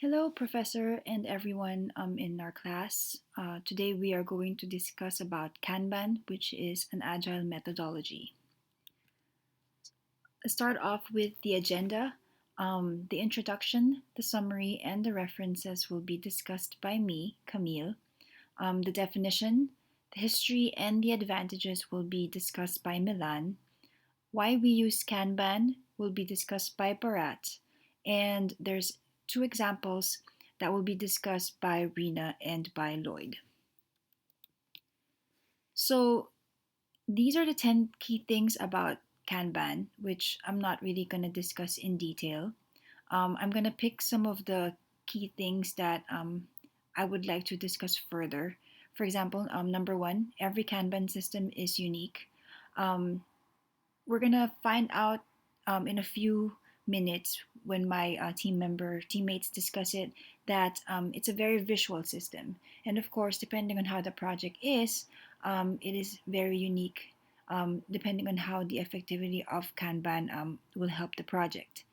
Hello, Professor, and everyone in our class. Today we are going to discuss about Kanban, which is an agile methodology. Let's start off with the agenda. The introduction, the summary, and the references will be discussed by me, Kamille. The definition, the history, and the advantages will be discussed by Milan. Why we use Kanban will be discussed by Bharat, and there's two examples that will be discussed by Rhinah and by Lloyd. So these are the 10 key things about Kanban, which I'm not really going to discuss in detail. I'm going to pick some of the key things that I would like to discuss further. For example, number one, every Kanban system is unique. Um, we're gonna find out in a few minutes when my teammates discuss it that it's a very visual system, and of course, depending on how the project is, it is very unique. Depending on how the effectivity of Kanban will help the project.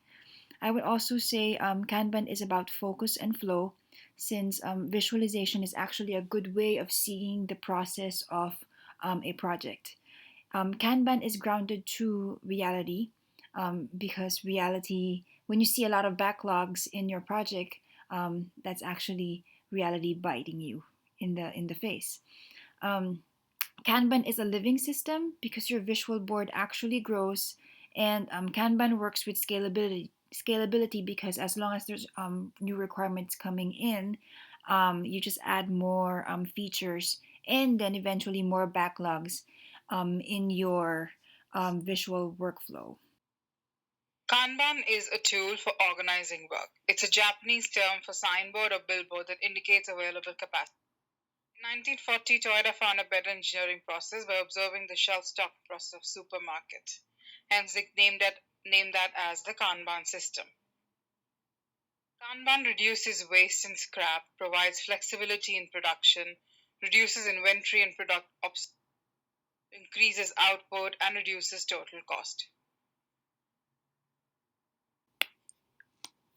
I would also say Kanban is about focus and flow, since visualization is actually a good way of seeing the process of a project. Kanban is grounded to reality because reality, when you see a lot of backlogs in your project, that's actually reality biting you in the face. Um, Kanban is a living system because your visual board actually grows, and Kanban works with scalability. Scalability because as long as there's new requirements coming in, you just add more features and then eventually more backlogs in your visual workflow. Kanban is a tool for organizing work. It's a Japanese term for signboard or billboard that indicates available capacity. In 1940, Toyota found a better engineering process by observing the shelf stock process of supermarket. Hence, they named that as the Kanban system. Kanban reduces waste and scrap, provides flexibility in production, reduces inventory and product obsolescence, increases output, and reduces total cost.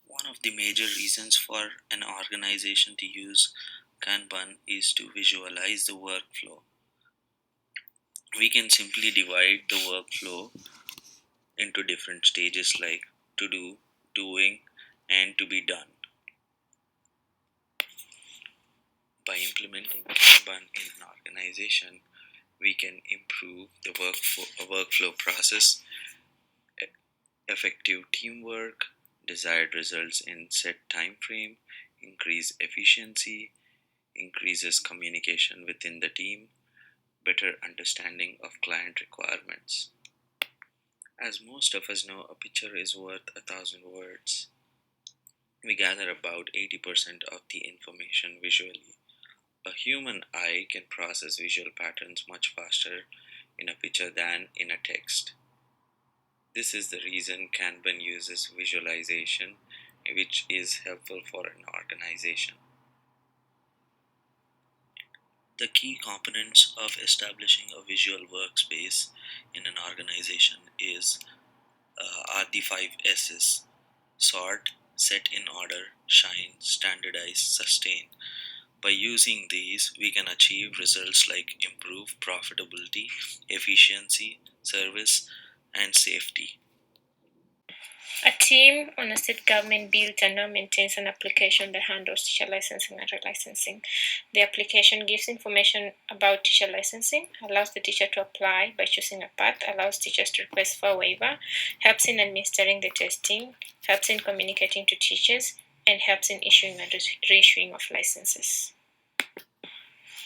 One of the major reasons for an organization to use Kanban is to visualize the workflow. We can simply divide the workflow into different stages like to do, doing, and to be done. By implementing Kanban in an organization, we can improve the workflow process, effective teamwork, desired results in set time frame, increase efficiency, increases communication within the team, better understanding of client requirements. As most of us know, a picture is worth 1,000 words. We gather about 80% of the information visually. A human eye can process visual patterns much faster in a picture than in a text. This is the reason Kanban uses visualization, which is helpful for an organization. The key components of establishing a visual workspace in an organization are the five S's: sort, set in order, shine, standardize, sustain. By using these, we can achieve results like improved profitability, efficiency, service, and safety. A team on a state government builds and now maintains an application that handles teacher licensing and relicensing. The application gives information about teacher licensing, allows the teacher to apply by choosing a path, allows teachers to request for a waiver, helps in administering the testing, helps in communicating to teachers, and helps in issuing and reissuing of licenses.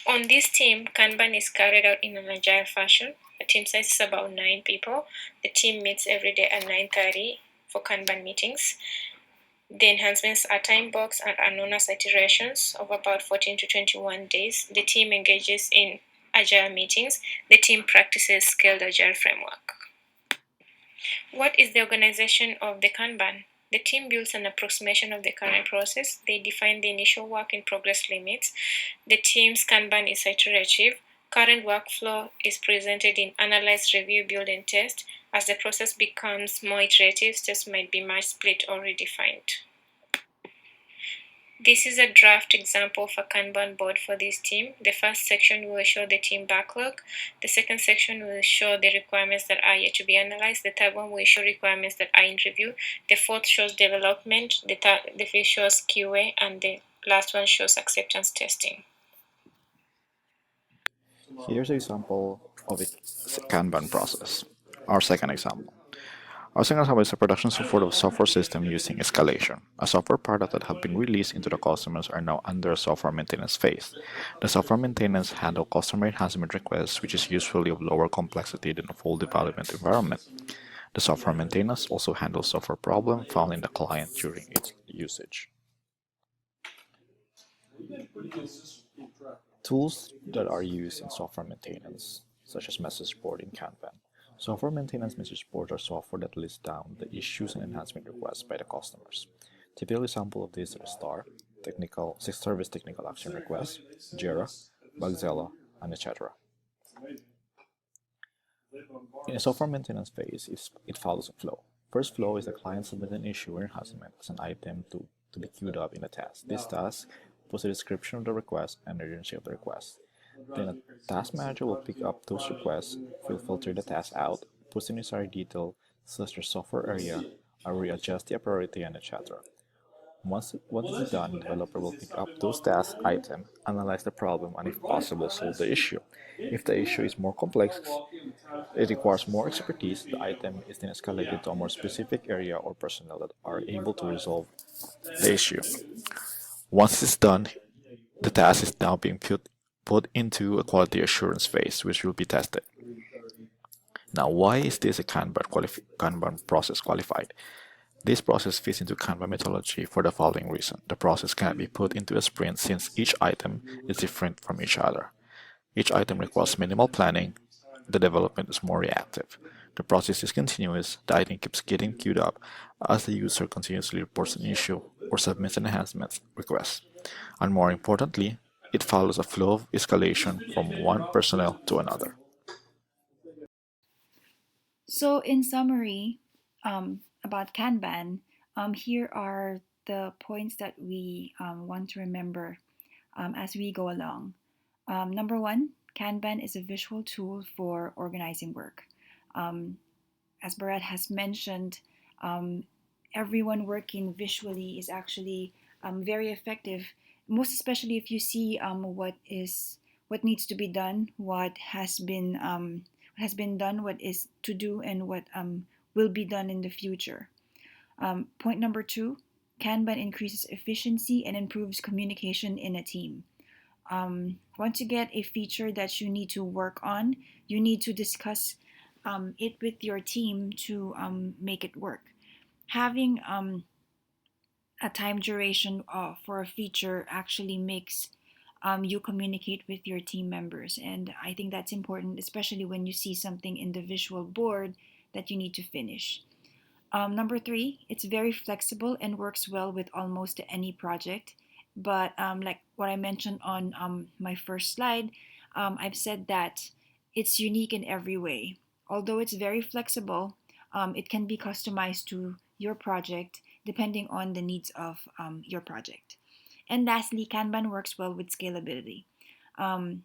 On this team, Kanban is carried out in an agile fashion. The team size is about 9 people. The team meets every day at 9:30 for Kanban meetings. The enhancements are time boxed and are known as iterations of about 14 to 21 days. The team engages in agile meetings. The team practices scaled agile framework. What is the organization of the Kanban? The team builds an approximation of the current process. They define the initial work in progress limits. The team's Kanban is iterative. Current workflow is presented in analyze, review, build, and test. As the process becomes more iterative, steps might be merged, split, or redefined. This is a draft example of a Kanban board for this team. The first section will show the team backlog. The second section will show the requirements that are yet to be analyzed. The third one will show requirements that are in review. The fourth shows development. The fifth shows QA, and the last one shows acceptance testing. Here's an example of a Kanban process. Our second example. Our second example is a production support of a software system using escalation. A software product that have been released into the customers are now under a software maintenance phase. The software maintenance handle customer enhancement requests, which is usually of lower complexity than a full development environment. The software maintenance also handles software problem found in the client during its usage. Tools that are used in software maintenance, such as message board in Kanban. Software maintenance message boards are software that lists down the issues and enhancement requests by the customers. Typical example of these are STAR, service technical action requests, JIRA, Bugzilla, and etc. In a software maintenance phase, it follows a flow. First flow is the client submit an issue or enhancement as an item to be queued up in a task. This task puts a description of the request and urgency of the request. Then a task manager will pick up those requests, will filter the task out, puts the necessary detail, such as software area, or readjust the priority and etc. Once it's done, the developer will pick up those task items, analyze the problem, and if possible, solve the issue. If the issue is more complex, it requires more expertise, the item is then escalated to a more specific area or personnel that are able to resolve the issue. Once it's done, the task is now being put into a quality assurance phase, which will be tested. Now, why is this a Kanban process qualified? This process fits into Kanban methodology for the following reason. The process cannot be put into a sprint since each item is different from each other. Each item requires minimal planning. The development is more reactive. The process is continuous. The item keeps getting queued up as the user continuously reports an issue or submits an enhancement request. And more importantly, it follows a flow of escalation from one personnel to another. So, in summary, about Kanban, here are the points that we want to remember as we go along. Number one, Kanban is a visual tool for organizing work. As Bharat has mentioned, um, everyone working visually is actually very effective. Most especially if you see what needs to be done, what has been done, what is to do, and what will be done in the future. Point number two, Kanban increases efficiency and improves communication in a team. Once you get a feature that you need to work on, you need to discuss it with your team to make it work. Having a time duration for a feature actually makes you communicate with your team members. And I think that's important, especially when you see something in the visual board that you need to finish. Number three, it's very flexible and works well with almost any project. But like what I mentioned on my first slide, I've said that it's unique in every way. Although it's very flexible, it can be customized to your project depending on the needs of your project. And lastly, Kanban works well with scalability. Um,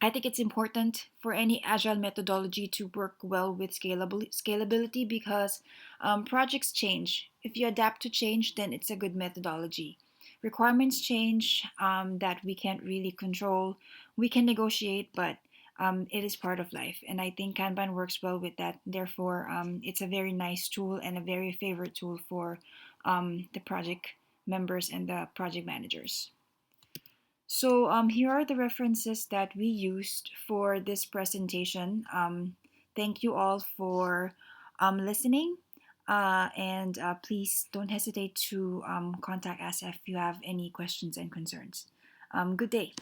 I think it's important for any agile methodology to work well with scalability because projects change. If you adapt to change, then it's a good methodology. Requirements change that we can't really control. We can negotiate, but it is part of life. And I think Kanban works well with that. Therefore, it's a very nice tool and a very favorite tool for the project members and the project managers. So here are the references that we used for this presentation. Thank you all for listening. And please don't hesitate to contact us if you have any questions and concerns. Good day.